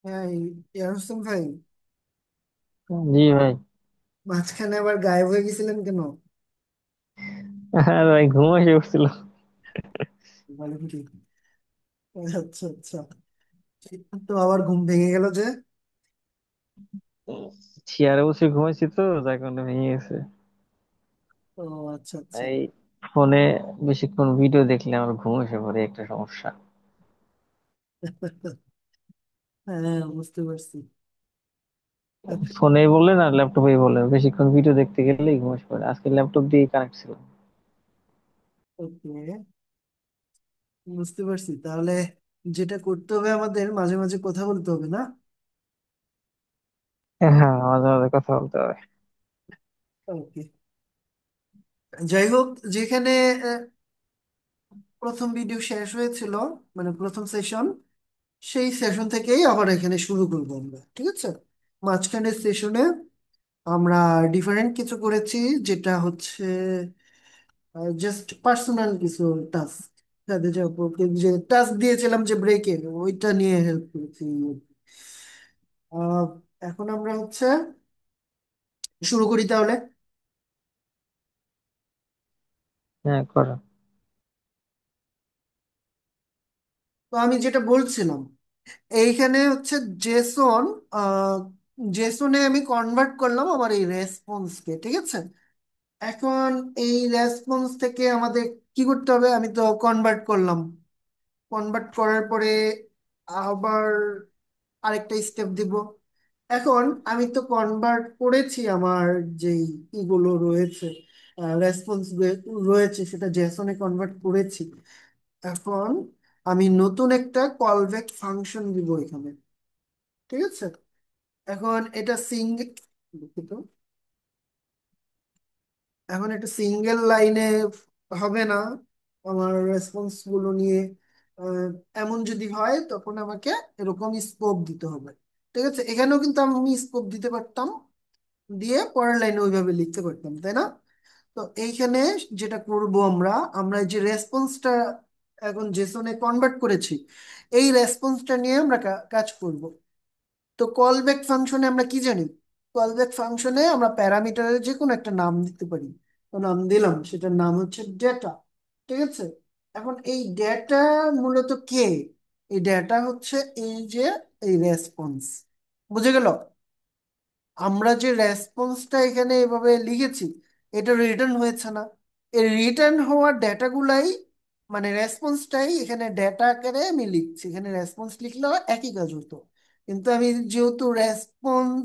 হ্যাঁ, ইয়ার হোসেন ভাই, জি ভাই। মাঝখানে আবার গায়েব হয়ে গেছিলেন কেন? হ্যাঁ ভাই, ঘুম এসে উঠছিল। বলেন কি? আচ্ছা আচ্ছা। তো আবার ঘুম ভেঙে গেল যে? চেয়ারে বসে ঘুমাইছি তো, যার কারণে ভেঙে গেছে। ও, আচ্ছা আচ্ছা। এই ফোনে বেশিক্ষণ ভিডিও দেখলে আমার ঘুম এসে পড়ে, একটা সমস্যা। হ্যাঁ, বুঝতে পারছি। ফোনেই বলেন আর ল্যাপটপেই বলেন, বেশিক্ষণ ভিডিও দেখতে গেলেই ঘুম এসে পড়ে। আজকে ল্যাপটপ দিয়ে কানেক্ট ছিল। ওকে, বুঝতে পারছি তাহলে। যেটা করতে হবে, আমাদের মাঝে মাঝে কথা বলতে হবে না? হ্যাঁ, মাঝে মাঝে কথা বলতে হবে। ওকে, যাই হোক, যেখানে আহ, প্রথম ভিডিও শেষ হয়েছিল, মানে প্রথম সেশন, সেই সেশন থেকেই আবার এখানে শুরু করবো আমরা, ঠিক আছে? মাঝখানের সেশনে আমরা ডিফারেন্ট কিছু করেছি, যেটা হচ্ছে জাস্ট পার্সোনাল কিছু টাস্ক, যাদের যে টাস্ক দিয়েছিলাম যে ব্রেকের, ওইটা নিয়ে হেল্প করেছি। আহ, এখন আমরা হচ্ছে শুরু করি তাহলে। হ্যাঁ, করো। তো আমি যেটা বলছিলাম, এইখানে হচ্ছে জেসন, জেসনে আমি কনভার্ট করলাম আমার এই রেসপন্সকে, ঠিক আছে? এখন এই রেসপন্স থেকে আমাদের কি করতে হবে? আমি তো কনভার্ট করলাম, কনভার্ট করার পরে আবার আরেকটা স্টেপ দিব। এখন আমি তো কনভার্ট করেছি আমার যেই ইগুলো রয়েছে, রেসপন্স রয়েছে, সেটা জেসনে কনভার্ট করেছি। এখন আমি নতুন একটা কলব্যাক ফাংশন দিব এখানে, ঠিক আছে? এখন এটা দুঃখিত। এখন একটা সিঙ্গেল লাইনে হবে না আমার রেসপন্স গুলো নিয়ে। আহ, এমন যদি হয় তখন আমাকে এরকম স্কোপ দিতে হবে, ঠিক আছে? এখানেও কিন্তু আমি স্কোপ দিতে পারতাম, দিয়ে পরের লাইনে ওইভাবে লিখতে পারতাম, তাই না? তো এইখানে যেটা করব, আমরা আমরা এই যে রেসপন্সটা এখন জেসনে কনভার্ট করেছি, এই রেসপন্সটা নিয়ে আমরা কাজ করব। তো কল ব্যাক ফাংশনে আমরা কি জানি? কল ব্যাক ফাংশনে আমরা প্যারামিটারের যে কোনো একটা নাম দিতে পারি। তো নাম দিলাম, সেটার নাম হচ্ছে ডেটা, ঠিক আছে? এখন এই ডেটা মূলত কে? এই ডেটা হচ্ছে এই যে এই রেসপন্স, বুঝে গেল? আমরা যে রেসপন্সটা এখানে এভাবে লিখেছি, এটা রিটার্ন হয়েছে না? এই রিটার্ন হওয়ার ডেটাগুলাই, মানে রেসপন্সটাই এখানে ডেটা আকারে আমি লিখছি। এখানে রেসপন্স লিখলেও একই কাজ হতো, কিন্তু আমি যেহেতু রেসপন্স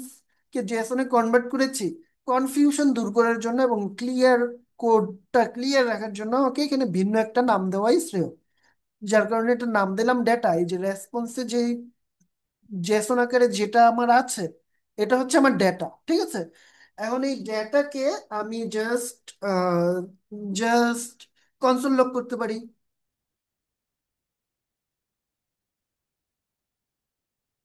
কে জেসনে কনভার্ট করেছি, কনফিউশন দূর করার জন্য এবং ক্লিয়ার, কোডটা ক্লিয়ার রাখার জন্য আমাকে এখানে ভিন্ন একটা নাম দেওয়াই শ্রেয়। যার কারণে এটা নাম দিলাম ডেটা। এই যে রেসপন্সে যে জেসন আকারে যেটা আমার আছে, এটা হচ্ছে আমার ডেটা, ঠিক আছে? এখন এই ডেটাকে আমি জাস্ট কনসোল লগ করতে পারি।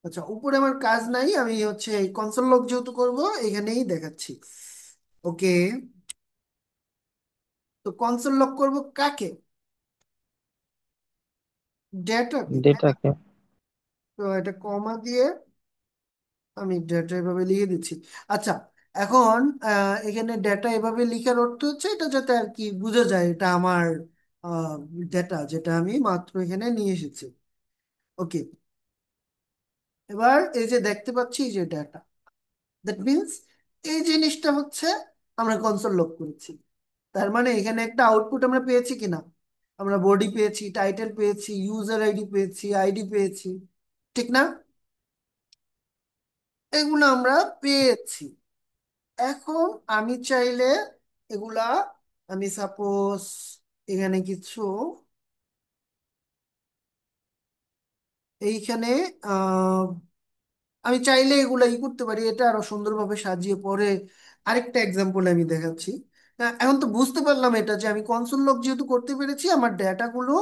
আচ্ছা, উপরে আমার কাজ নাই, আমি হচ্ছে এই কনসোল লগ যেহেতু করব, এখানেই দেখাচ্ছি। ওকে, তো কনসোল লগ করব কাকে? ডেটাকে, তাই না? ডেটাকে। তো এটা কমা দিয়ে আমি ডেটা এভাবে লিখে দিচ্ছি। আচ্ছা, এখন এখানে ডেটা এভাবে লিখার অর্থ হচ্ছে এটা, যাতে আর কি বোঝা যায় এটা আমার ডেটা, যেটা আমি মাত্র এখানে নিয়ে এসেছি। ওকে, এবার এই যে দেখতে পাচ্ছি এই যে ডেটা, দ্যাট মিনস এই জিনিসটা হচ্ছে আমরা কনসোল লগ করেছি। তার মানে এখানে একটা আউটপুট আমরা পেয়েছি কিনা? আমরা বডি পেয়েছি, টাইটেল পেয়েছি, ইউজার আইডি পেয়েছি, আইডি পেয়েছি, ঠিক না? এগুলো আমরা পেয়েছি। এখন আমি চাইলে এগুলা, আমি সাপোজ এখানে কিছু, এইখানে আহ, আমি চাইলে এগুলা করতে পারি, এটা আরো সুন্দরভাবে সাজিয়ে পরে আরেকটা এক্সাম্পল আমি দেখাচ্ছি। এখন তো বুঝতে পারলাম এটা, যে আমি কনসোল লগ যেহেতু করতে পেরেছি, আমার ডেটাগুলো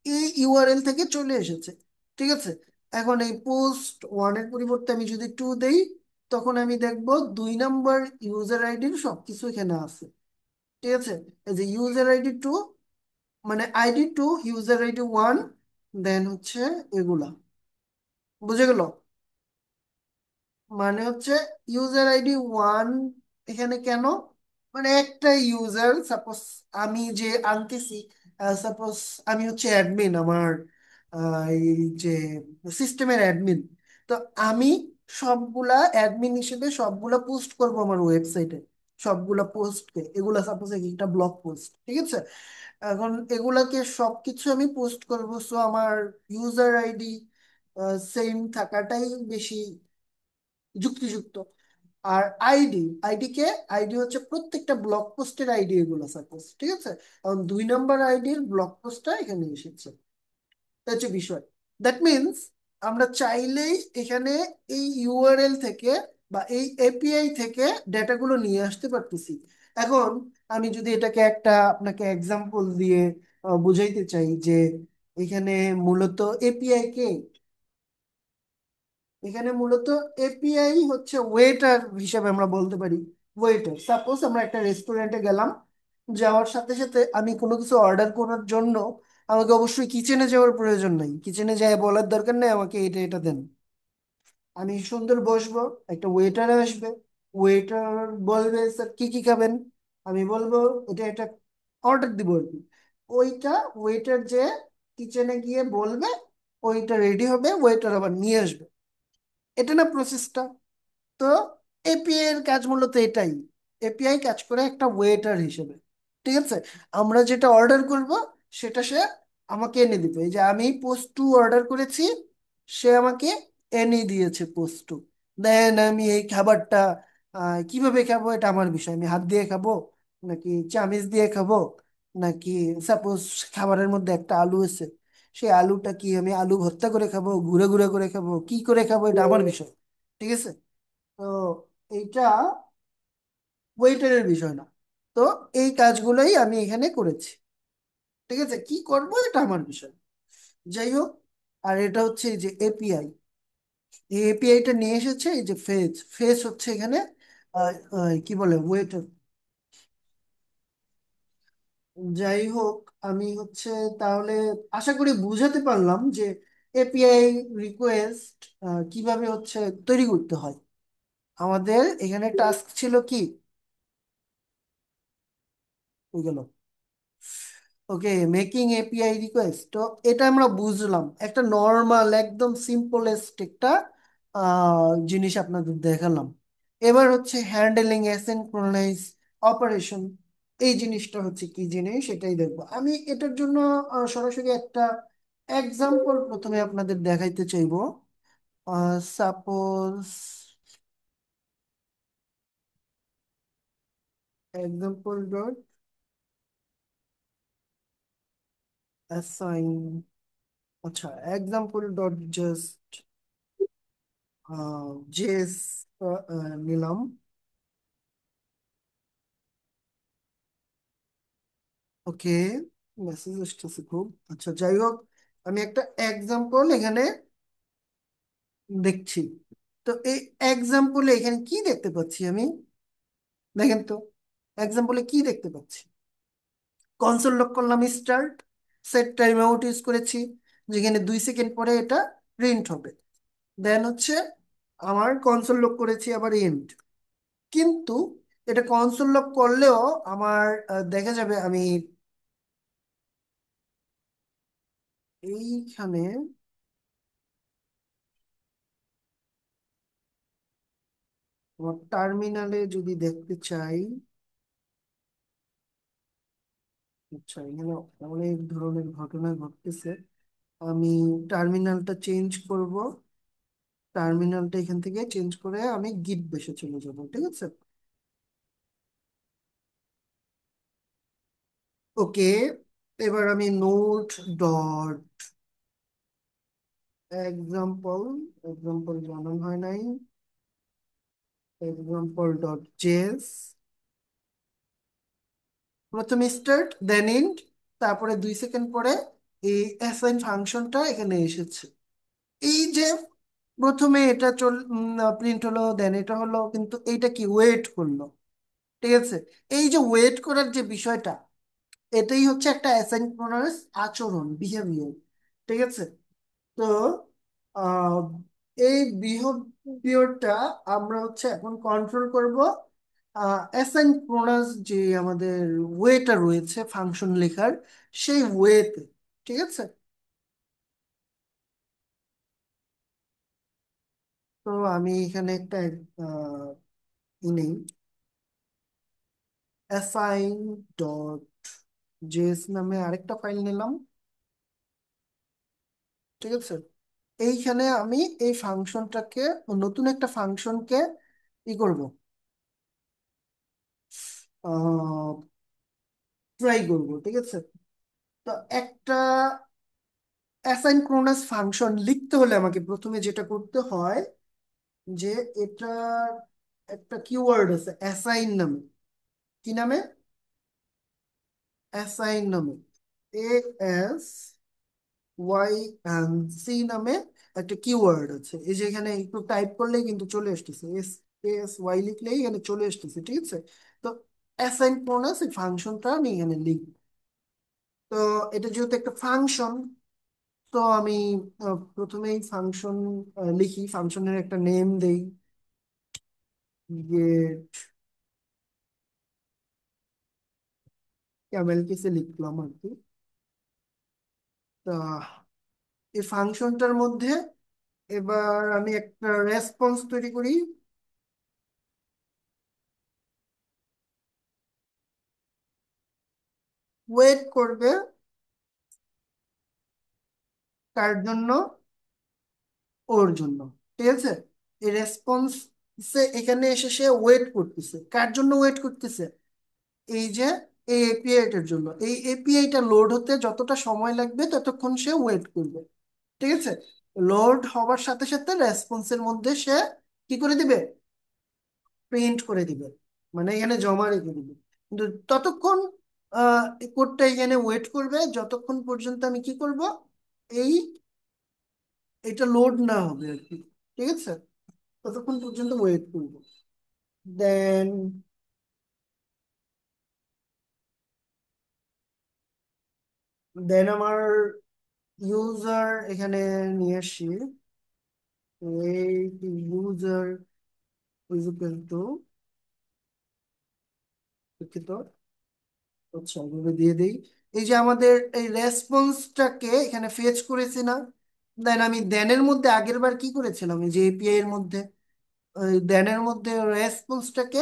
এই ইউআরএল থেকে চলে এসেছে, ঠিক আছে? এখন এই পোস্ট ওয়ানের পরিবর্তে আমি যদি টু দেই, তখন আমি দেখবো 2 নম্বর ইউজার আইডির সবকিছু এখানে আছে, ঠিক আছে? এই যে ইউজার আইডি টু, মানে ID two, user ID one, then হচ্ছে এগুলা, বুঝে গেল? মানে হচ্ছে ইউজার আইডি ওয়ান এখানে কেন, মানে একটা ইউজার সাপোজ আমি যে আনতেছি, সাপোজ আমি হচ্ছে অ্যাডমিন আমার এই যে সিস্টেমের অ্যাডমিন, তো আমি সবগুলা অ্যাডমিন হিসেবে সবগুলা পোস্ট করব আমার ওয়েবসাইটে, সবগুলা পোস্টকে, এগুলা সাপোজ একটা ব্লগ পোস্ট, ঠিক আছে। এখন এগুলাকে সবকিছু আমি পোস্ট করবো, সো আমার ইউজার আইডি সেম থাকাটাই বেশি যুক্তিযুক্ত। আর আইডি, আইডি হচ্ছে প্রত্যেকটা ব্লগ পোস্টের আইডি এগুলো সাপোজ, ঠিক আছে। এখন 2 নম্বর আইডির ব্লগ পোস্টটা এখানে এসেছে, এটা হচ্ছে বিষয়। দ্যাট মিনস আমরা চাইলেই এখানে এই ইউআরএল থেকে বা এই এপিআই থেকে ডেটাগুলো নিয়ে আসতে পারতেছি। এখন আমি যদি এটাকে একটা আপনাকে এক্সাম্পল দিয়ে বুঝাইতে চাই যে এখানে মূলত এপিআই কে, এখানে মূলত এপিআই হচ্ছে ওয়েটার হিসেবে আমরা বলতে পারি। ওয়েটার, সাপোজ আমরা একটা রেস্টুরেন্টে গেলাম, যাওয়ার সাথে সাথে আমি কোনো কিছু অর্ডার করার জন্য আমাকে অবশ্যই কিচেনে যাওয়ার প্রয়োজন নাই, কিচেনে যায় বলার দরকার নেই আমাকে এটা এটা দেন। আমি সুন্দর বসবো, একটা ওয়েটার আসবে, ওয়েটার বলবে স্যার কি কি খাবেন, আমি বলবো এটা এটা অর্ডার দিব আর কি। ওইটা ওয়েটার যে কিচেনে গিয়ে বলবে, ওইটা রেডি হবে, ওয়েটার আবার নিয়ে আসবে। এটা না প্রসেসটা? তো এপিআই এর কাজ মূলত এটাই। এপিআই কাজ করে একটা ওয়েটার হিসেবে, ঠিক আছে। আমরা যেটা অর্ডার করব সেটা সে আমাকে এনে দিবে। এই যে আমি পোস্ট টু অর্ডার করেছি, সে আমাকে এনে দিয়েছে পোস্ট টু। দেন আমি এই খাবারটা কিভাবে খাবো এটা আমার বিষয়, আমি হাত দিয়ে খাবো নাকি চামিচ দিয়ে খাবো, নাকি সাপোজ খাবারের মধ্যে একটা আলু আছে, সেই আলুটা কি আমি আলু ভর্তা করে খাবো, ঘুরে ঘুরে করে খাবো, কি করে খাবো এটা আমার বিষয়, ঠিক আছে। তো এইটা ওয়েটারের বিষয় না। তো এই কাজগুলোই আমি এখানে করেছি, ঠিক আছে, কি করব এটা আমার বিষয়। যাই হোক, আর এটা হচ্ছে এই যে এপিআই, এই এপিআইটা নিয়ে এসেছে এই যে ফেস, ফেস হচ্ছে এখানে কি বলে ওয়েটার। যাই হোক, আমি হচ্ছে তাহলে আশা করি বুঝাতে পারলাম যে এপিআই রিকোয়েস্ট কিভাবে হচ্ছে তৈরি করতে হয়। আমাদের এখানে টাস্ক ছিল কি, হয়ে গেল, ওকে, মেকিং এপিআই রিকোয়েস্ট। তো এটা আমরা বুঝলাম, একটা নর্মাল একদম সিম্পলেস্ট একটা জিনিস আপনাদের দেখালাম। এবার হচ্ছে হ্যান্ডলিং অ্যাসিনক্রোনাইজ অপারেশন, এই জিনিসটা হচ্ছে কি জিনিস সেটাই দেখবো। আমি এটার জন্য সরাসরি একটা এক্সাম্পল প্রথমে আপনাদের দেখাইতে চাইবো। সাপোজ এক্সাম্পল ডট অ্যাসাইন, আচ্ছা এক্সাম্পল ডট জাস্ট জেস নিলাম। ওকে, মেসেজ আসতেছে খুব, আচ্ছা যাই হোক, আমি একটা এক্সাম্পল এখানে দেখছি। তো এই এক্সাম্পলে এখানে কি দেখতে পাচ্ছি আমি, দেখেন তো, এক্সাম্পলে কি দেখতে পাচ্ছি, কনসোল লক করলাম start, set time out use করেছি, যেখানে 2 সেকেন্ড পরে এটা প্রিন্ট হবে। দেন হচ্ছে আমার কনসোল লক করেছি আবার এন্ড। কিন্তু এটা কনসোল লক করলেও আমার দেখা যাবে আমি এইখানে আমার টার্মিনালে যদি দেখতে চাই, আচ্ছা এখানে অনেক ধরনের ঘটনা ঘটতেছে। আমি টার্মিনালটা চেঞ্জ করব, টার্মিনালটা এখান থেকে চেঞ্জ করে আমি গিট বেসে চলে যাব, ঠিক আছে। ওকে, এবার আমি নোট ডট এক্সাম্পল, এক্সাম্পল বানানো হয় নাই, এক্সাম্পল ডট জেস, প্রথমে স্টার্ট দেন এন্ড, তারপরে 2 সেকেন্ড পরে এই অ্যাসাইন ফাংশনটা এখানে এসেছে। এই যে প্রথমে এটা প্রিন্ট হলো, দেন এটা হলো, কিন্তু এইটা কি ওয়েট করলো, ঠিক আছে। এই যে ওয়েট করার যে বিষয়টা, এটাই হচ্ছে একটা অ্যাসাইনক্রোনাস আচরণ, বিহেভিয়ার, ঠিক আছে। তো এই বিহেভিয়রটা আমরা হচ্ছে এখন কন্ট্রোল করব অ্যাসাইনক্রোনাস যে আমাদের ওয়েটা রয়েছে ফাংশন লেখার, সেই ওয়েতে। ঠিক আছে, তো আমি এখানে একটা ই নেই, অ্যাসাইন ডট জেএস নামে আরেকটা ফাইল নিলাম। ঠিক আছে, এইখানে আমি এই ফাংশনটাকে, নতুন একটা ফাংশনকে ই করব, ট্রাই করব। ঠিক আছে, তো একটা অ্যাসাইনক্রোনাস ফাংশন লিখতে হলে আমাকে প্রথমে যেটা করতে হয়, যে এটা একটা কিওয়ার্ড আছে অ্যাসাইন নামে। কি নামে? অ্যাসাইন নামে, A S Y N C নামে একটা কিওয়ার্ড আছে। এই যে এখানে একটু টাইপ করলেই কিন্তু চলে আসতেছে, এস এস ওয়াই লিখলেই এখানে চলে আসতেছে। ঠিক আছে, তো অ্যাসাইনক্রোনাস এই ফাংশনটা আমি এখানে লিখব। তো এটা যেহেতু একটা ফাংশন, তো আমি প্রথমেই ফাংশন লিখি, ফাংশনের একটা নেম দেই, গেট ক্যামেল কেসে লিখলাম আর কি। তা এই ফাংশনটার মধ্যে এবার আমি একটা রেসপন্স তৈরি করি। ওয়েট করবে কার জন্য? ওর জন্য। ঠিক আছে, এই রেসপন্স এখানে এসে সে ওয়েট করতেছে, কার জন্য ওয়েট করতেছে? এই যে এই এপিআইটার জন্য। এই এপিআইটা লোড হতে যতটা সময় লাগবে ততক্ষণ সে ওয়েট করবে। ঠিক আছে, লোড হওয়ার সাথে সাথে রেসপন্সের মধ্যে সে কি করে দিবে? প্রিন্ট করে দিবে, মানে এখানে জমা রেখে দিবে। কিন্তু ততক্ষণ এই কোডটা এখানে ওয়েট করবে যতক্ষণ পর্যন্ত আমি কি করব, এই এটা লোড না হবে আর কি। ঠিক আছে, ততক্ষণ পর্যন্ত ওয়েট করব। দেন দেন আমার ইউজার এখানে নিয়ে আসি। এই ইউজার ইজ ইকুয়াল টু, দুঃখিত, আচ্ছা এভাবে দিয়ে দেই। এই যে আমাদের এই রেসপন্সটাকে এখানে ফেচ করেছি না, দেন আমি দেনের মধ্যে আগের বার কি করেছিলাম, এই যে এপিআই এর মধ্যে ওই দেনের মধ্যে রেসপন্সটাকে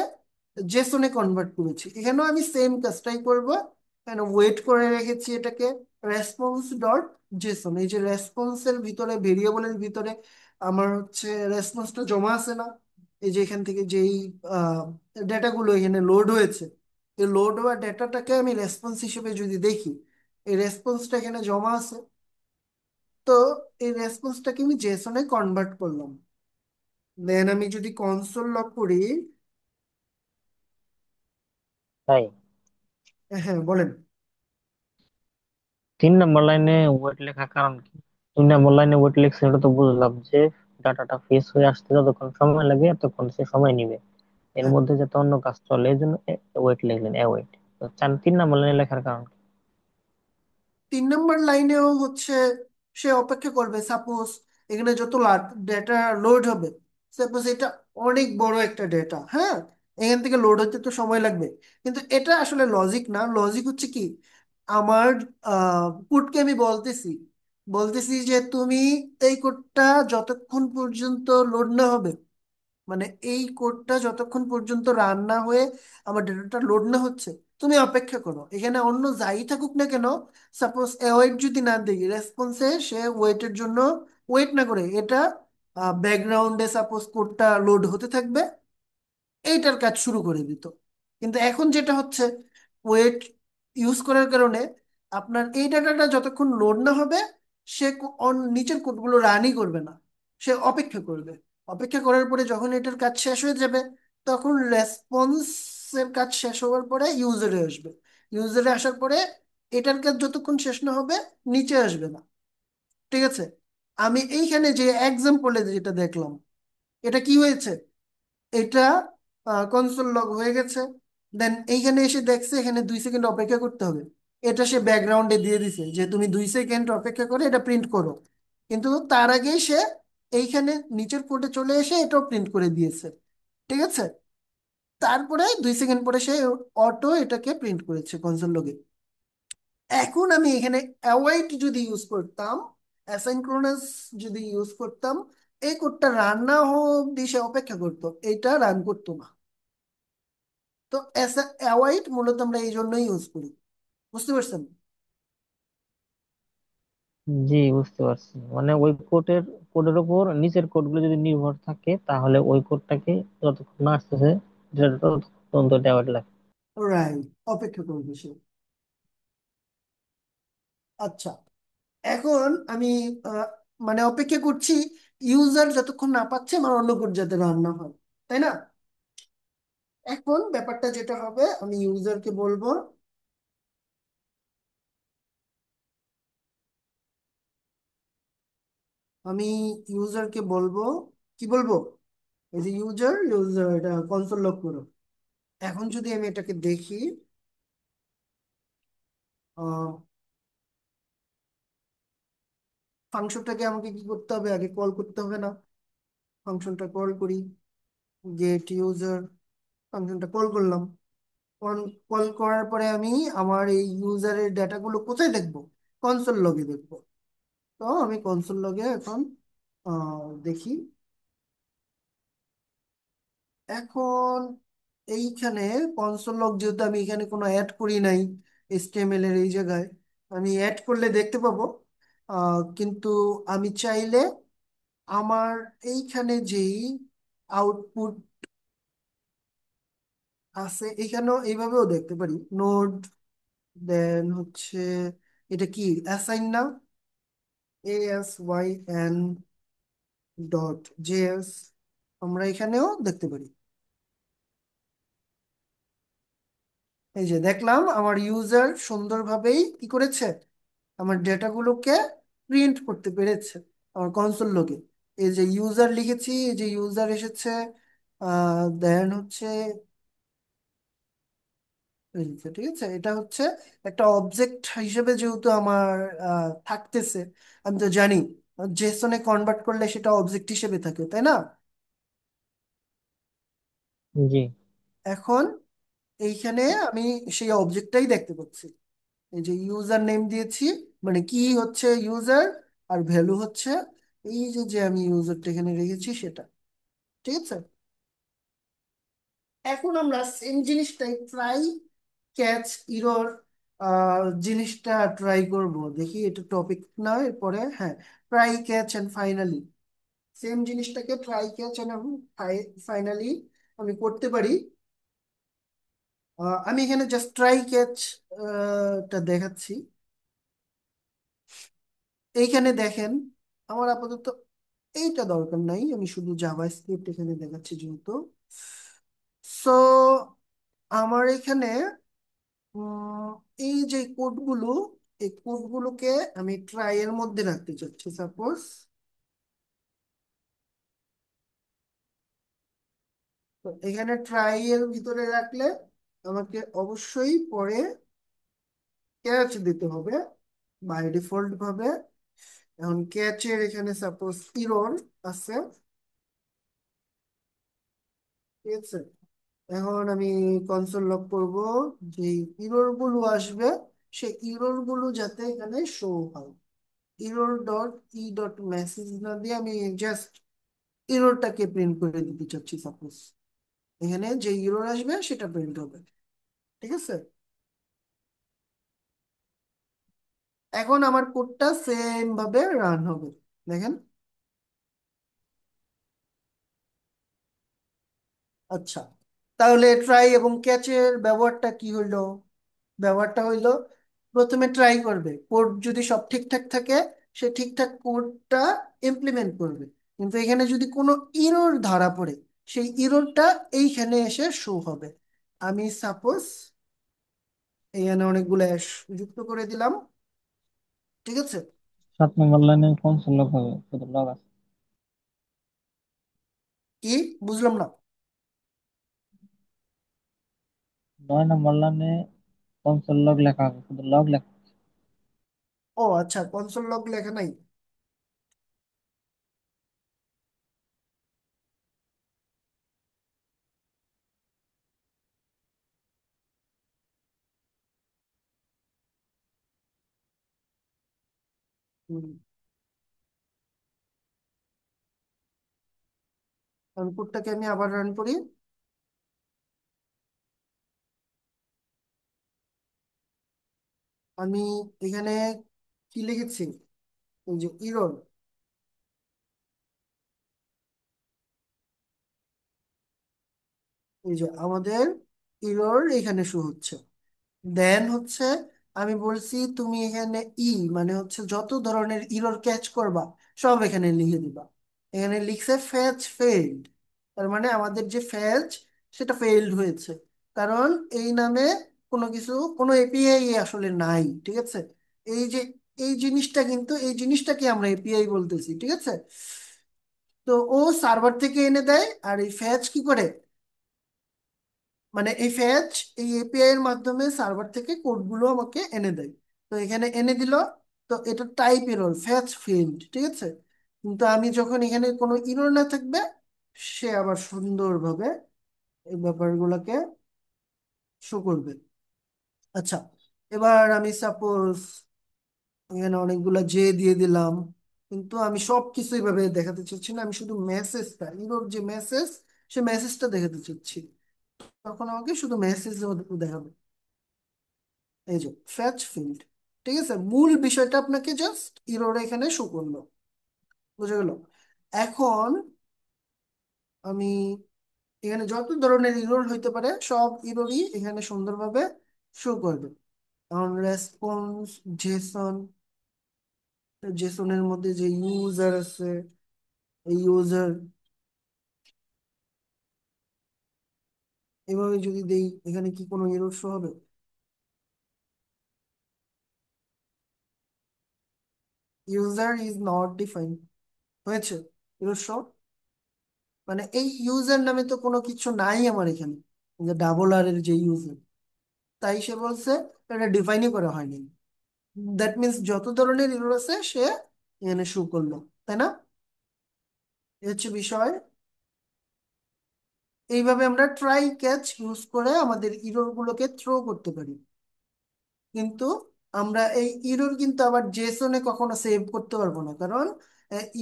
জেসনে কনভার্ট করেছি। এখানেও আমি সেম কাজটাই করব, কেন ওয়েট করে রেখেছি এটাকে রেসপন্স ডট জেসন। এই যে রেসপন্সের ভিতরে ভেরিয়েবলের ভিতরে আমার হচ্ছে রেসপন্সটা জমা আছে না, এই যে এখান থেকে যেই ডেটাগুলো এখানে লোড হয়েছে, এই লোড হওয়া ডেটাটাকে আমি রেসপন্স হিসেবে যদি দেখি, এই রেসপন্সটা এখানে জমা আছে। তো এই রেসপন্সটাকে আমি জেসনে কনভার্ট করলাম। দেন আমি যদি কনসোল লগ করি। তাই হ্যাঁ বলেন। 3 নম্বর লাইনে ওয়েট লেখার কারণ কি? 3 নম্বর লাইনে ওয়েট লিখছে, এটা তো বুঝলাম যে ডাটাটা ফেস হয়ে আসতে যতক্ষণ সময় লাগে ততক্ষণ সে সময় নিবে, এর হ্যাঁ, মধ্যে যাতে অন্য কাজ চলে এই জন্য ওয়েট লিখলেন, ওয়েট। তো 3 নম্বর লাইনে লেখার কারণ কি? 3 নম্বর লাইনেও হচ্ছে সে অপেক্ষা করবে। সাপোজ এখানে যত ডেটা লোড হবে, সাপোজ এটা অনেক বড় একটা ডেটা, হ্যাঁ, এখান থেকে লোড হতে তো সময় লাগবে। কিন্তু এটা আসলে লজিক না, লজিক হচ্ছে কি, আমার কোডকে আমি বলতেছি বলতেছি যে তুমি এই কোডটা যতক্ষণ পর্যন্ত লোড না হবে, মানে এই কোডটা যতক্ষণ পর্যন্ত রান না হয়ে আমার ডেটাটা লোড না হচ্ছে, তুমি অপেক্ষা করো। এখানে অন্য যাই থাকুক না কেন, সাপোজ ওয়েট যদি না দিই রেসপন্সে, সে ওয়েটের জন্য ওয়েট না করে এটা ব্যাকগ্রাউন্ডে সাপোজ কোডটা লোড হতে থাকবে, এইটার কাজ শুরু করে দিত। কিন্তু এখন যেটা হচ্ছে, ওয়েট ইউজ করার কারণে আপনার এই ডাটাটা যতক্ষণ লোড না হবে, সে নিচের কোডগুলো রানই করবে না, সে অপেক্ষা করবে। অপেক্ষা করার পরে যখন এটার কাজ শেষ হয়ে যাবে, তখন রেসপন্সের কাজ শেষ হওয়ার পরে ইউজারে আসবে। ইউজারে আসার পরে এটার কাজ যতক্ষণ শেষ না হবে নিচে আসবে না। ঠিক আছে, আমি এইখানে যে এক্সাম্পলে যেটা দেখলাম, এটা কি হয়েছে, এটা কনসোল লগ হয়ে গেছে। দেন এইখানে এসে দেখছে এখানে 2 সেকেন্ড অপেক্ষা করতে হবে, এটা সে ব্যাকগ্রাউন্ডে দিয়ে দিছে যে তুমি 2 সেকেন্ড অপেক্ষা করে এটা প্রিন্ট করো। কিন্তু তার আগেই সে এইখানে নিচের কোডে চলে এসে এটাও প্রিন্ট করে দিয়েছে। ঠিক আছে, তারপরে 2 সেকেন্ড পরে সে অটো এটাকে প্রিন্ট করেছে কনসোল লগে। এখন আমি এখানে অ্যাওয়াইট যদি ইউজ করতাম, অ্যাসাইনক্রোনাস যদি ইউজ করতাম, এই কোডটা রান না হোক দিশে অপেক্ষা করতো, এটা রান করতো না। তো অ্যাওয়াইট মূলত আমরা এই জন্যই ইউজ করি। বুঝতে পারছেন? জি, বুঝতে পারছি। মানে ওই কোডের উপর নিচের কোডগুলো যদি নির্ভর থাকে, তাহলে ওই কোডটাকে যতক্ষণ না আসতেছে সেটা ততক্ষণ তো ডেওয়ার লাগে। রাইট, অপেক্ষা করবে সে। আচ্ছা, এখন আমি আহ, মানে অপেক্ষা করছি ইউজার যতক্ষণ না পাচ্ছে আমার অন্য কোড যাতে রান না হয়, তাই না? এখন ব্যাপারটা যেটা হবে, আমি ইউজারকে বলবো, আমি ইউজারকে বলবো, কি বলবো, এই যে ইউজার ইউজার এটা কনসোল লগ করো। এখন যদি আমি এটাকে দেখি, ফাংশনটাকে আমাকে কি করতে হবে, আগে কল করতে হবে না? ফাংশনটা কল করি, গেট ইউজার, ফাংশনটা কল করলাম। কল করার পরে আমি আমার এই ইউজারের ডেটাগুলো কোথায় দেখবো? কনসোল লগে দেখবো। তো আমি কনসোল লগে এখন দেখি। এখন এইখানে কনসোল লগ, যেহেতু আমি এখানে কোনো অ্যাড করি নাই এইচটিএমএল এর এই জায়গায়, আমি অ্যাড করলে দেখতে পাবো। কিন্তু আমি চাইলে আমার এইখানে যেই আউটপুট আছে এইখানেও এইভাবেও দেখতে পারি। নোড, দেন হচ্ছে এটা কি অ্যাসাইন না, ASYN.js, আমরা এখানেও দেখতে পারি। এই যে দেখলাম আমার ইউজার সুন্দরভাবেই কি করেছে, আমার ডেটাগুলোকে প্রিন্ট করতে পেরেছে আমার কনসোল লগে। এই যে ইউজার লিখেছি, এই যে ইউজার এসেছে, দেন হচ্ছে এই যে, ঠিক আছে, এটা হচ্ছে একটা অবজেক্ট হিসেবে যেহেতু আমার থাকতেছে, আমি তো জানি জেসনে কনভার্ট করলে সেটা অবজেক্ট হিসেবে থাকে, তাই না? জি এখন এইখানে আমি সেই অবজেক্টটাই দেখতে পাচ্ছি। এই যে ইউজার নেম দিয়েছি, মানে কি হচ্ছে ইউজার, আর ভ্যালু হচ্ছে এই যে যে আমি ইউজারটা এখানে রেখেছি সেটা। ঠিক আছে, এখন আমরা সেম জিনিসটাই ট্রাই ক্যাচ ইরর জিনিসটা ট্রাই করব, দেখি এটা টপিক না এরপরে, হ্যাঁ, try catch and finally, same জিনিসটাকে ট্রাই ক্যাচ এন্ড ফাইনালি আমি করতে পারি। আমি এখানে জাস্ট ট্রাই ক্যাচ টা দেখাচ্ছি। এইখানে দেখেন, আমার আপাতত এইটা দরকার নাই, আমি শুধু জাভা স্ক্রিপ্ট এখানে দেখাচ্ছি যেহেতু। সো আমার এখানে উম, এই যে কোডগুলো, এই কোডগুলোকে আমি ট্রাই এর মধ্যে রাখতে চাচ্ছি। সাপোজ এখানে ট্রাই এর ভিতরে রাখলে আমাকে অবশ্যই পরে ক্যাচ দিতে হবে বাই ডিফল্ট ভাবে। এখন ক্যাচের এখানে সাপোজ ইরর আছে, ঠিক আছে। এখন আমি কনসোল লক করব, যে ইরর গুলো আসবে সেই ইরর গুলো যাতে এখানে শো হয়। Error dot E dot message না দিয়ে আমি জাস্ট ইররটাকে প্রিন্ট করে দিতে চাচ্ছি। সাপোজ এখানে যে ইরর আসবে সেটা প্রিন্ট হবে। ঠিক আছে, এখন আমার কোডটা সেম ভাবে রান হবে, দেখেন। আচ্ছা, তাহলে ট্রাই এবং ক্যাচের ব্যবহারটা কি হইলো? ব্যবহারটা হইলো, প্রথমে ট্রাই করবে, কোড যদি সব ঠিকঠাক থাকে সে ঠিকঠাক কোডটা ইমপ্লিমেন্ট করবে। কিন্তু এখানে যদি কোনো ইরর ধরা পড়ে সেই ইররটা এইখানে এসে শো হবে। আমি সাপোজ এখানে অনেকগুলো অ্যাশ যুক্ত করে দিলাম। ঠিক আছে, 7 নম্বর লাইনে কনসোল লগ হবে, শুধু লগ আছে। কি বুঝলাম না? 9 নম্বর লাইনে কনসোল লগ লেখা আছে, শুধু লগ লেখা। ও আচ্ছা, কনসোল লগ লেখা নাই। হুম, আমি কোডটাকে আমি আবার রান করি। আমি এখানে কি লিখেছি, এই যে ইরর, এই যে আমাদের ইরর এখানে শো হচ্ছে। দেন হচ্ছে আমি বলছি তুমি এখানে মানে হচ্ছে যত ধরনের ইরর ক্যাচ করবা সব এখানে লিখে দিবা। এখানে লিখছে ফ্যাচ ফেইল্ড, তার মানে আমাদের যে ফ্যাচ সেটা ফেইল্ড হয়েছে, কারণ এই নামে কোনো কিছু, কোনো এপিআই আসলে নাই, ঠিক আছে। এই যে এই জিনিসটা, কিন্তু এই জিনিসটাকে আমরা এপিআই বলতেছি, ঠিক আছে। তো ও সার্ভার থেকে এনে দেয়, আর এই ফ্যাচ কি করে, মানে এই ফেচ, এই এপিআই এর মাধ্যমে সার্ভার থেকে কোডগুলো আমাকে এনে দেয়। তো এখানে এনে দিল, তো এটা টাইপ এরর, ফেচ ফিল্ড, ঠিক আছে। কিন্তু আমি যখন এখানে কোনো ইরর না থাকবে, সে আবার সুন্দরভাবে এই ব্যাপারগুলোকে শো করবে। আচ্ছা, এবার আমি সাপোজ এখানে অনেকগুলা দিয়ে দিলাম, কিন্তু আমি সব কিছু এইভাবে দেখাতে চাচ্ছি না, আমি শুধু মেসেজটা, ইরর যে মেসেজ, সে মেসেজটা দেখাতে চাচ্ছি। তখন আমাকে শুধু মেসেজ দেখাবে, এই যে ফ্যাচ ফিল্ড, ঠিক আছে। মূল বিষয়টা আপনাকে জাস্ট ইরোর এখানে শো করলো, বুঝে গেল। এখন আমি এখানে যত ধরনের ইরোর হইতে পারে সব ইরোরই এখানে সুন্দরভাবে শো করবে। এখন রেসপন্স জেসন, জেসনের মধ্যে যে ইউজার আছে, এই ইউজার এভাবে যদি দেই, এখানে কি কোনো ইরোর শো হবে? ইউজার ইজ নট ডিফাইন্ড হয়েছে, ইরোর শো, মানে এই ইউজার নামে তো কোনো কিছু নাই আমার এখানে, যে ডাবল আর এর যে ইউজার, তাই সে বলছে এটা ডিফাইনই করা হয়নি। দ্যাট মিন্স যত ধরনের ইরর আছে সে এখানে শো করলো, তাই না? এই হচ্ছে বিষয়। এইভাবে আমরা ট্রাই ক্যাচ ইউজ করে আমাদের ইরর গুলোকে থ্রো করতে পারি। কিন্তু আমরা এই ইরর কিন্তু আবার জেসনে কখনো সেভ করতে পারবো না, কারণ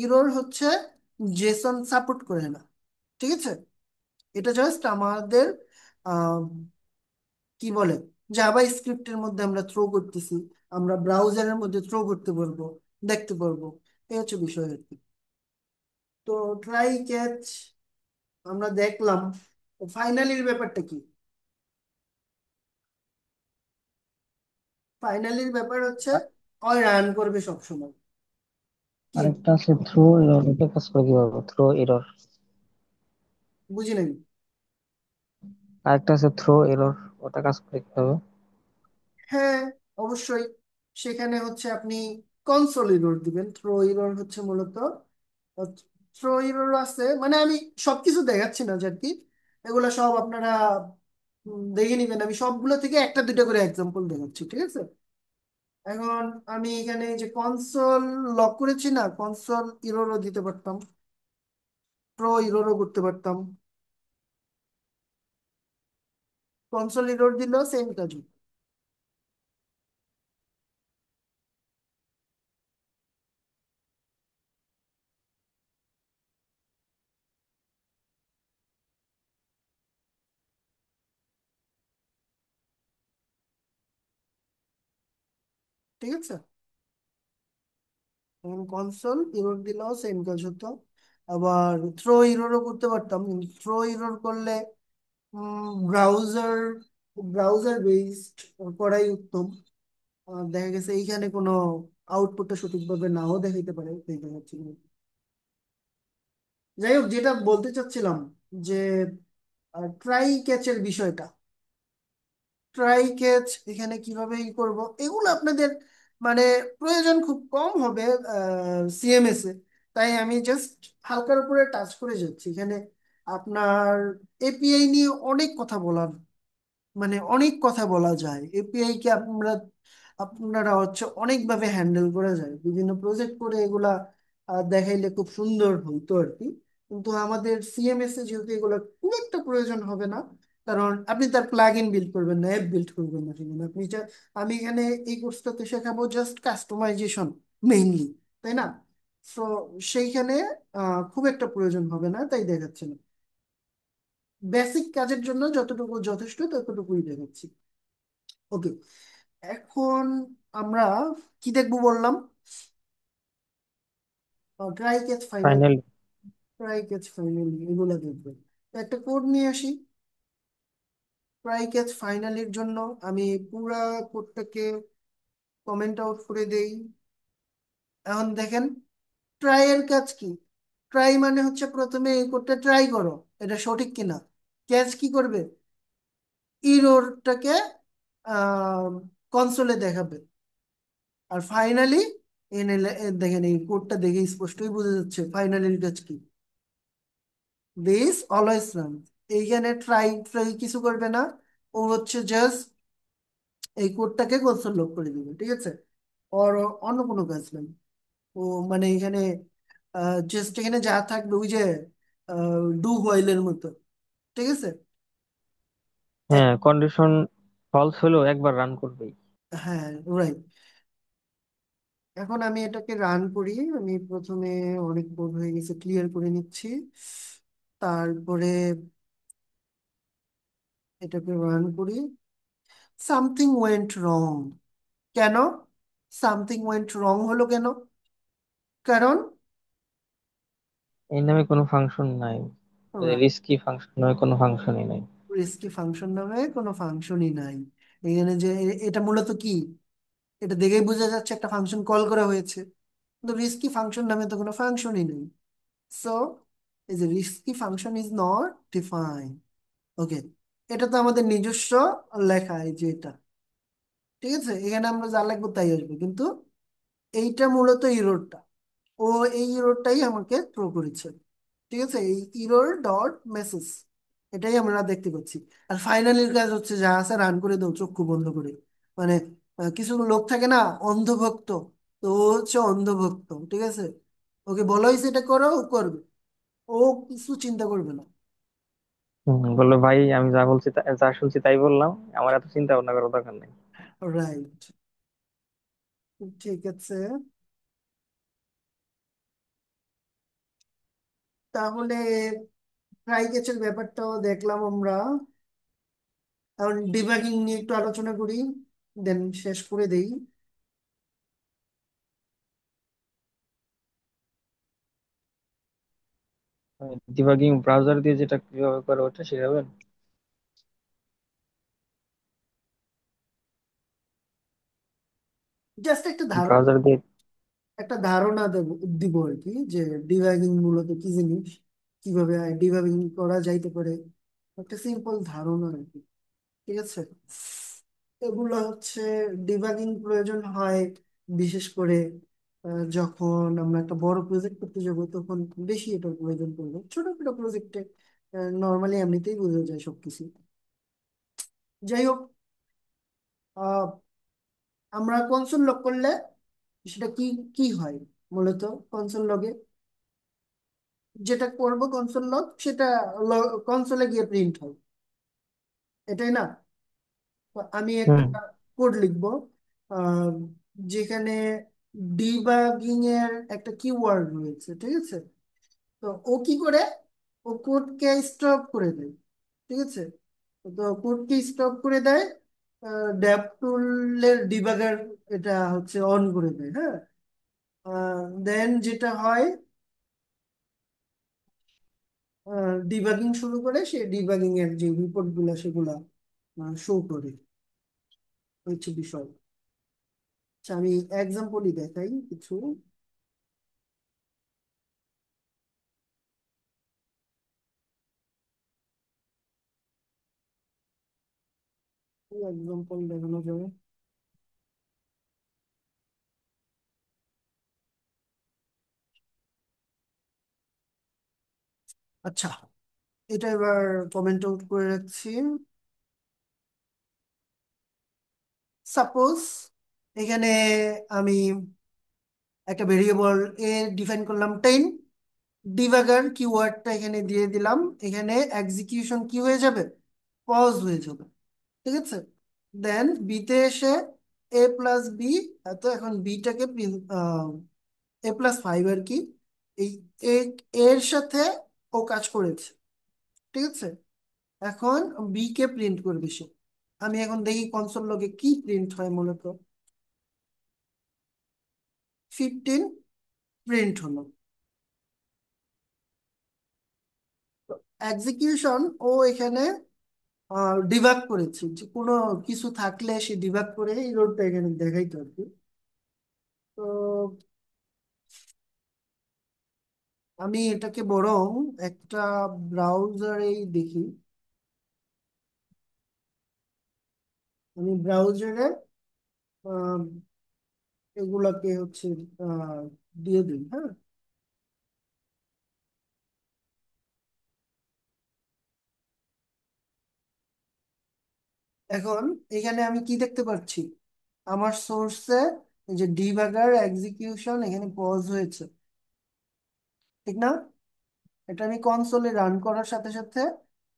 ইরর হচ্ছে জেসন সাপোর্ট করে না, ঠিক আছে। এটা জাস্ট আমাদের কি বলে, জাভা স্ক্রিপ্টের মধ্যে আমরা থ্রো করতেছি, আমরা ব্রাউজারের মধ্যে থ্রো করতে পারবো, দেখতে পারবো। এই হচ্ছে বিষয় আর কি। তো ট্রাই ক্যাচ আমরা দেখলাম, ফাইনালির ব্যাপারটা কি? ফাইনালির ব্যাপার হচ্ছে ওই রান করবে সব সময়, কি? আরেকটা আছে থ্রো এরর, এটা কাজ করে কিভাবে থ্রো এরর? বুঝি নাই। আরেকটা আছে থ্রো এরর, ওটা কাজ করে কিভাবে? হ্যাঁ, অবশ্যই। সেখানে হচ্ছে আপনি কনসোল ইরর দিবেন, থ্রো ইরর হচ্ছে মূলত, থ্রো ইরর আছে, মানে আমি সবকিছু দেখাচ্ছি না আর কি, এগুলো সব আপনারা দেখে নিবেন। আমি সবগুলো থেকে একটা দুইটা করে এক্সাম্পল দেখাচ্ছি, ঠিক আছে। এখন আমি এখানে যে কনসোল লক করেছি না, কনসোল ইররও দিতে পারতাম, প্রো ইররও করতে পারতাম। কনসোল ইরর দিলেও সেম কাজ হতো, ঠিক আছে। এখন কনসোল ইরর দিলেও সেম কাজ হতো। আবার থ্রো ইররও করতে পারতাম, কিন্তু থ্রো ইরর করলে ব্রাউজার ব্রাউজার বেসড করাই উত্তম। দেখা গেছে এইখানে কোনো আউটপুটটা সঠিকভাবে নাও দেখাইতে পারে, দেখা যাচ্ছে না। যাই হোক, যেটা বলতে চাচ্ছিলাম যে ট্রাই ক্যাচের বিষয়টা, ট্রাই ক্যাচ এখানে কিভাবে করব, এগুলো আপনাদের মানে প্রয়োজন খুব কম হবে সিএমএস এ। তাই আমি জাস্ট হালকার উপরে টাচ করে যাচ্ছি এখানে। আপনার এপিআই নিয়ে অনেক কথা বলার, মানে অনেক কথা বলা যায়, এপিআই কে আপনারা হচ্ছে অনেকভাবে হ্যান্ডেল করা যায়, বিভিন্ন প্রজেক্ট করে এগুলা দেখাইলে খুব সুন্দর হইতো আর কি। কিন্তু আমাদের সিএমএস এ যেহেতু এগুলো খুব একটা প্রয়োজন হবে না, কারণ আপনি তার প্লাগ ইন বিল্ড করবেন না, অ্যাপ বিল্ড করবেন না সেখানে। আমি এখানে এই কোর্সটাতে শেখাবো জাস্ট কাস্টমাইজেশন, মেইনলি, তাই না? সো সেইখানে খুব একটা প্রয়োজন হবে না, তাই দেখাচ্ছে না। বেসিক কাজের জন্য যতটুকু যথেষ্ট ততটুকুই দেখাচ্ছি। ওকে, এখন আমরা কি দেখবো বললাম? Try catch final. Finally. Try catch final এগুলো দেখবো। তো একটা কোড নিয়ে আসি। ট্রাই ক্যাচ ফাইনালের জন্য আমি পুরা কোডটাকে কমেন্ট আউট করে দেই। এখন দেখেন, ট্রাই এর কাজ কি? ট্রাই মানে হচ্ছে প্রথমে এই কোডটা ট্রাই করো, এটা সঠিক কিনা। ক্যাচ কি করবে? ইরোরটাকে কনসোলে দেখাবে। আর ফাইনালি এনে দেখেন, এই কোডটা দেখে স্পষ্টই বোঝা যাচ্ছে ফাইনালির কাজ কি। This always run. এইখানে ট্রাই ট্রাই কিছু করবে না, ও হচ্ছে জাস্ট এই কোডটাকে কনসোল লক করে দিবে, ঠিক আছে? ওর অন্য কোনো কাজ নেই। ও মানে এখানে জাস্ট এখানে যা থাকবে ওই যে ডু হোয়াইলের মতো, ঠিক আছে? এক, হ্যাঁ, কন্ডিশন ফলস হলেও একবার রান করবেই। হ্যাঁ, রাইট। এখন আমি এটাকে রান করি। আমি প্রথমে অনেক বোর হয়ে গেছে, ক্লিয়ার করে নিচ্ছি। তারপরে এটাকে রান করি। সামথিং ওয়েন্ট রং। কেন সামথিং ওয়েন্ট রং হলো কেন? কারণ এই নামে কোনো ফাংশন নাই, রিস্কি ফাংশন নামে কোনো ফাংশনই নাই। রিস্কি ফাংশন নামে কোনো ফাংশনই নাই। এখানে যে এটা মূলত কি, এটা দেখেই বোঝা যাচ্ছে একটা ফাংশন কল করা হয়েছে, কিন্তু রিস্কি ফাংশন নামে তো কোনো ফাংশনই নেই। সো এই যে risky function is not define. Okay, এটা তো আমাদের নিজস্ব লেখা, এই যে এটা, ঠিক আছে? এখানে আমরা যা লিখবো তাই আসবে, কিন্তু এইটা মূলত ইরোরটা। ও এই ইরোরটাই আমাকে থ্রো করেছে, ঠিক আছে? এই ইরোর ডট মেসেজ, এটাই আমরা দেখতে পাচ্ছি। আর ফাইনালির কাজ হচ্ছে যা আছে রান করে দাও চক্ষু বন্ধ করে। মানে কিছু লোক থাকে না অন্ধভক্ত, তো ও হচ্ছে অন্ধভক্ত, ঠিক আছে? ওকে বলা হয়েছে এটা করো, ও করবে। ও কিছু চিন্তা করবে না। বললো ভাই আমি যা বলছি যা শুনছি তাই বললাম, আমার এত চিন্তা ভাবনা করার দরকার নেই। রাইট, ঠিক আছে। তাহলে ট্রাই ক্যাচের ব্যাপারটাও দেখলাম আমরা। এখন ডিবাগিং নিয়ে একটু আলোচনা করি, দেন শেষ করে দেই। ডিবাগিং ব্রাউজার দিয়ে যেটা কিভাবে করে ওটা শিখাবেন? জাস্ট ব্রাউজার দিয়ে। একটা ধারণা দেব, দিব আর কি, যে ডিবাগিং মূলত কি জিনিস, কিভাবে ডিবাগিং করা যাইতে পারে, একটা সিম্পল ধারণা আর কি, ঠিক আছে? এগুলো হচ্ছে ডিবাগিং প্রয়োজন হয় বিশেষ করে যখন আমরা একটা বড় প্রজেক্ট করতে যাব, তখন বেশি এটার প্রয়োজন পড়বে। ছোট ছোট প্রজেক্টে নর্মালি এমনিতেই বোঝা যায় সবকিছু। যাই হোক, আহ, আমরা কনসোল লক করলে সেটা কি কি হয় মূলত? কনসোল লগে যেটা করব, কনসোল লগ সেটা কনসোলে গিয়ে প্রিন্ট হয়, এটাই না? তো আমি একটা হুম। কোড লিখবো, আহ, যেখানে ডিবাগিং এর একটা কিওয়ার্ড রয়েছে, ঠিক আছে? তো ও কি করে, ও কোডকে স্টপ করে দেয়, ঠিক আছে? তো কোডকে স্টপ করে দেয়, ডেভ টুলের ডিবাগার এটা হচ্ছে অন করে দেয়, হ্যাঁ। দেন যেটা হয়, ডিবাগিং শুরু করে, সে ডিবাগিং এর যে রিপোর্ট গুলা সেগুলা শো করে, হচ্ছে বিষয়। আচ্ছা, আমি এক্সাম্পলই দেখাই কিছু। এক্সাম্পল দেখানো যাবে। আচ্ছা, এটা এবার কমেন্ট আউট করে রাখছি। সাপোজ এখানে আমি একটা ভেরিয়েবল এ ডিফাইন করলাম 10, ডিবাগার কিওয়ার্ডটা এখানে দিয়ে দিলাম। এখানে এক্সিকিউশন কি হয়ে যাবে? পজ হয়ে যাবে, ঠিক আছে? দেন বিতে এসে এ প্লাস বি, তো এখন বিটাকে A+5 আর কি, এই এ এর সাথে ও কাজ করেছে, ঠিক আছে। এখন বি কে প্রিন্ট করবে সে। আমি এখন দেখি কনসোল লগে কি প্রিন্ট হয় মূলত। 15 প্রিন্ট হলো। এক্সিকিউশন ও এখানে ডিবাগ করেছে, যে কোনো কিছু থাকলে সে ডিবাগ করে এই রোডটা এখানে দেখাইতো আর কি। তো আমি এটাকে বরং একটা ব্রাউজারেই দেখি। আমি ব্রাউজারে এগুলাকে হচ্ছে আহ, দিয়ে দিই, হ্যাঁ। এখন এখানে আমি কি দেখতে পাচ্ছি, আমার সোর্সে যে ডিবাগার এক্সিকিউশন এখানে পজ হয়েছে, ঠিক না? এটা আমি কনসোলে রান করার সাথে সাথে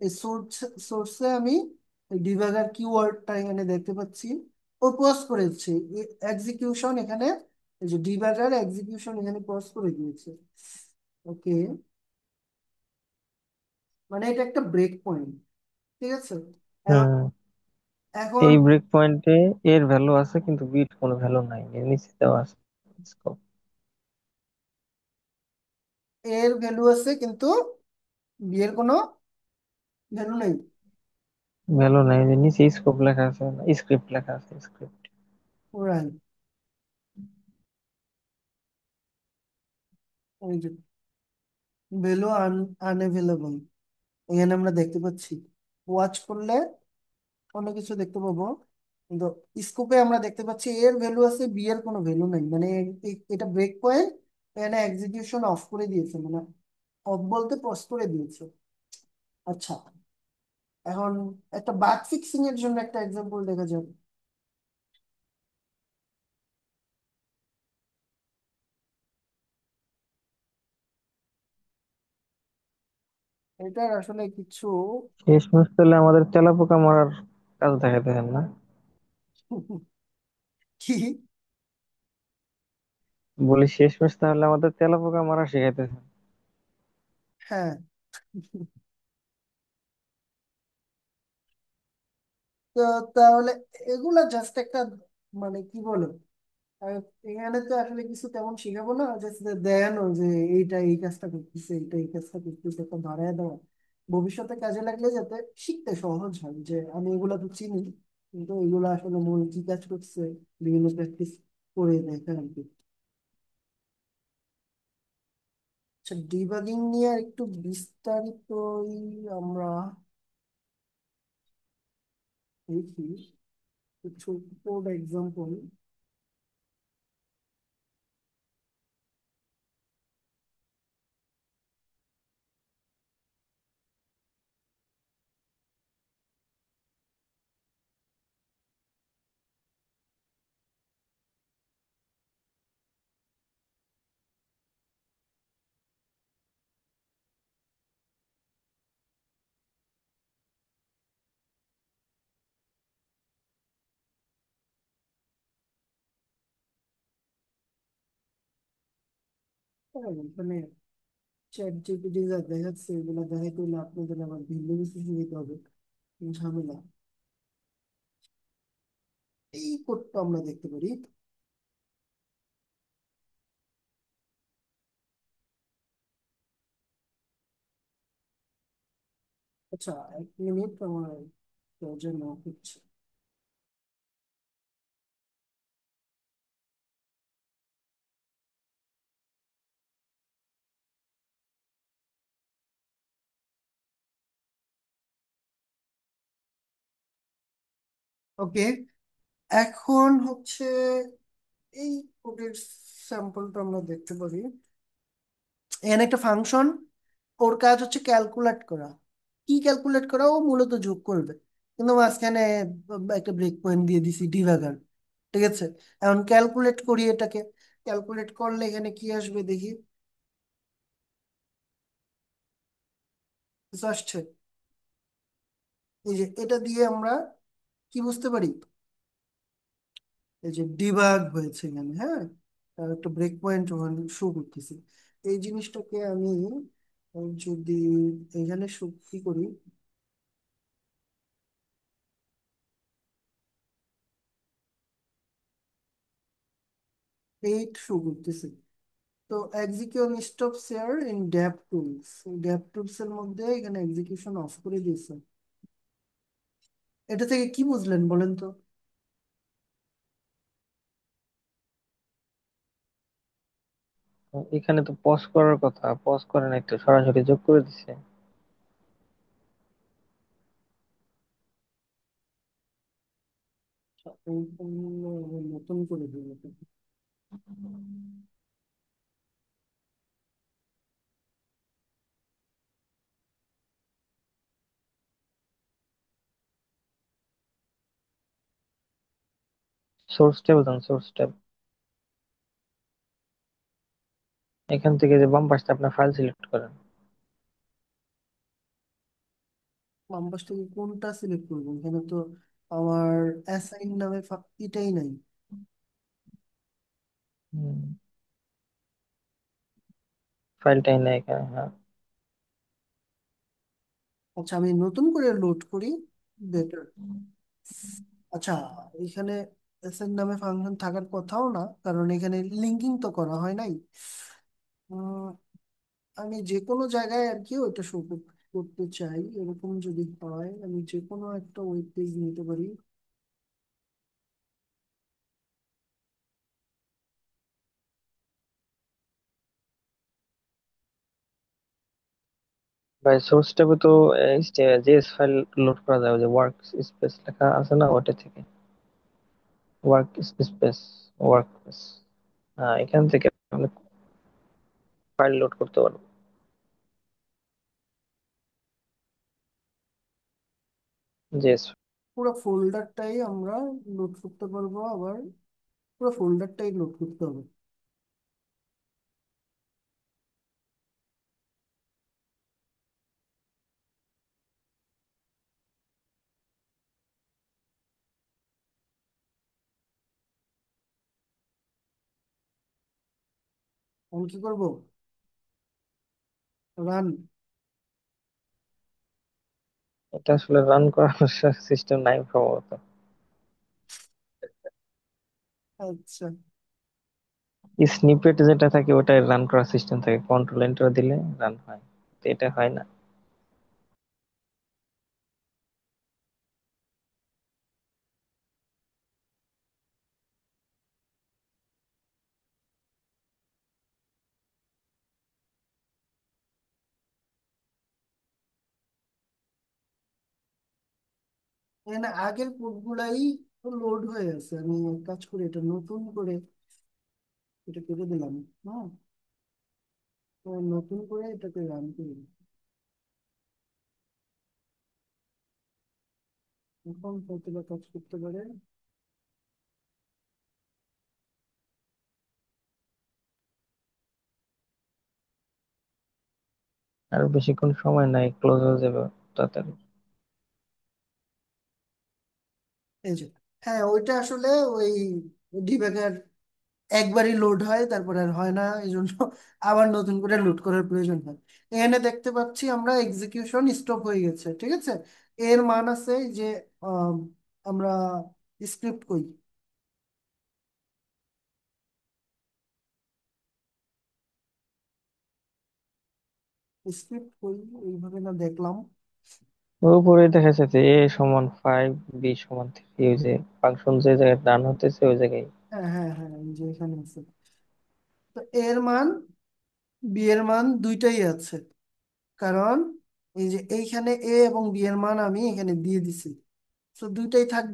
এই সোর্সে আমি ডিবাগার কিওয়ার্ডটা এখানে দেখতে পাচ্ছি। ও পজ করেছে এক্সিকিউশন এখানে, এই যে ডিবাগার এক্সিকিউশন এখানে পজ করে দিয়েছে। ওকে, মানে এটা একটা ব্রেক পয়েন্ট, ঠিক আছে। এখন হুম। এখন এই ব্রেক পয়েন্টে এর ভ্যালু আছে কিন্তু বিট কোনো ভ্যালু নাই, এর নিচে দেওয়া আছে স্কোপ। এর ভ্যালু আছে কিন্তু বি এর কোনো ভ্যালু নেই। ভ্যালু নাই, এর নিচে স্কোপ লেখা আছে, স্ক্রিপ্ট লেখা আছে, স্ক্রিপ্ট। রাইট, ওই যে ভ্যালু আনএভেলেবল এখানে আমরা দেখতে পাচ্ছি। ওয়াচ করলে অন্য কিছু দেখতে পাবো, কিন্তু স্কোপে আমরা দেখতে পাচ্ছি এর ভ্যালু আছে, বি এর কোনো ভ্যালু নাই, মানে এটা ব্রেক পয়েন্ট। এখানে এক্সিকিউশন অফ করে দিয়েছে, মানে অফ বলতে পজ করে দিয়েছে। আচ্ছা, এখন একটা বাগ ফিক্সিং এর জন্য একটা এক্সাম্পল দেখা যাবে। এটার আসলে কিছু শেষমেশ তাহলে আমাদের তেলাপোকা মারার কাজ দেখাইতেছেন না? কি, বলি শেষমেশ তাহলে আমাদের তেলাপোকা মারা শিখাইতেছেন। হ্যাঁ। তো তাহলে এগুলা জাস্ট একটা, মানে কি বলো, আর এখানে তো আসলে কিছু তেমন শিখাবো না, জাস্ট দেখানো যে এইটা এই কাজটা করতেছে, এইটা এই কাজটা করতেছে, একটা ধরায় দেওয়া। ভবিষ্যতে কাজে লাগলে যাতে শিখতে সহজ হয়, যে আমি এগুলা তো চিনি, কিন্তু এগুলো আসলে মূল কি কাজ করছে, বিভিন্ন প্র্যাকটিস করে দেখা আর কি। আচ্ছা, ডিবাগিং নিয়ে আর একটু বিস্তারিতই আমরা দেখি কিছু কোড এক্সাম্পল। মানে চ্যাট জিপিটি যা দেখাচ্ছে এগুলো দেখাইতে হলে আপনাদের আবার ভিন্ন কিছু শিখতে হবে, ঝামেলা। এই কোডটা আমরা দেখতে পারি। আচ্ছা, 1 মিনিট, আমার প্রয়োজন হচ্ছে। ওকে, এখন হচ্ছে এই কোডের স্যাম্পলটা আমরা দেখতে পারি। এখানে একটা ফাংশন, ওর কাজ হচ্ছে ক্যালকুলেট করা। কি ক্যালকুলেট করা? ও মূলত যোগ করবে, কিন্তু মাঝখানে একটা ব্রেক পয়েন্ট দিয়ে দিছি ডিভাগার, ঠিক আছে। এখন ক্যালকুলেট করি এটাকে। ক্যালকুলেট করলে এখানে কি আসবে দেখি, কিছু আসছে। এই যে এটা দিয়ে আমরা কি বুঝতে পারি, এই যে ডিবাগ হয়েছে এখানে, হ্যাঁ, তার একটা ব্রেক পয়েন্ট ওখানে শো করতেছে। এই জিনিসটাকে আমি যদি এখানে শো কি করি, 8 শো করতেছে। তো execution stop share in Dave tools, Dave tools এর মধ্যে এখানে এক্সিকিউশন অফ করে দিয়েছে। এটা থেকে কি বুঝলেন বলেন তো? এখানে তো পজ করার কথা, পজ করে নাই তো, সরাসরি যোগ করে দিছে। সম্পূর্ণ নতুন করে দিল। সোর্স ট্যাব দেন, সোর্স ট্যাব। এখান থেকে যে বাম পাশে আপনার ফাইল সিলেক্ট করেন। বাম পাশ থেকে কোনটা সিলেক্ট করবো? এখানে তো আমার অ্যাসাইন নামে এটাই নাই। ফাইলটাই না এখানে, হ্যাঁ। আচ্ছা, আমি নতুন করে লোড করি, বেটার। আচ্ছা, এখানে অ্যাসাইন নামে ফাংশন থাকার কথাও না, কারণ এখানে লিঙ্কিং তো করা হয় নাই। উম, আমি যে কোনো জায়গায় আর কি ওইটা শো করতে চাই, এরকম যদি হয় আমি যে কোনো একটা ওয়েব পেজ নিতে পারি। ভাই সোর্স ট্যাবে তো জেএস ফাইল লোড করা যায়, ওই যে ওয়ার্ক স্পেস লেখা আছে না, ওটা থেকে। ওয়ার্ক স্পেস, ওয়ার্ক স্পেস, হ্যাঁ, এখান থেকে আপনি ফাইল লোড করতে পারবেন। জেএস। পুরো ফোল্ডারটাই আমরা লোড করতে পারবো, আবার পুরো ফোল্ডারটাই লোড করতে হবে। আমি কি করবো? রান। এটা আসলে রান করার সিস্টেম নাই সম্ভবত। আচ্ছা, স্নিপেট যেটা থাকে ওটাই রান করার সিস্টেম থাকে, কন্ট্রোল এন্টার দিলে রান হয়, তো এটা হয় না। এখানে আগের কোডগুলাই লোড হয়ে আছে। আমি এক কাজ করি, এটা নতুন করে এটা কেটে দিলাম। হ্যাঁ, তো নতুন করে এটাকে রান করি। এখন কতটা কাজ করতে পারে? আর বেশিক্ষণ সময় নাই, ক্লোজ হয়ে যাবে তাড়াতাড়ি। এই যে, হ্যাঁ, ওইটা আসলে ওই ডিবাগার একবারই লোড হয়, তারপরে আর হয় না, এই জন্য আবার নতুন করে লোড করার প্রয়োজন হয়। এখানে দেখতে পাচ্ছি আমরা এক্সিকিউশন স্টপ হয়ে গেছে, ঠিক আছে। এর মান আছে এই যে আম, আমরা স্ক্রিপ্ট কই, স্ক্রিপ্ট কই, এইভাবে না দেখলাম। ওর উপরে দেখা যাচ্ছে এ সমান 5, বি সমান 3, ওই যে ফাংশন যে জায়গায় রান হতেছে ওই জায়গায়। হ্যাঁ, হ্যাঁ, হ্যাঁ, এই যে এখানে আছে। তো এর মান, বি এর মান দুইটাই আছে, কারণ এই যে এইখানে এ এবং বি এর মান আমি এখানে দিয়ে দিছি, তো দুইটাই থাকবে।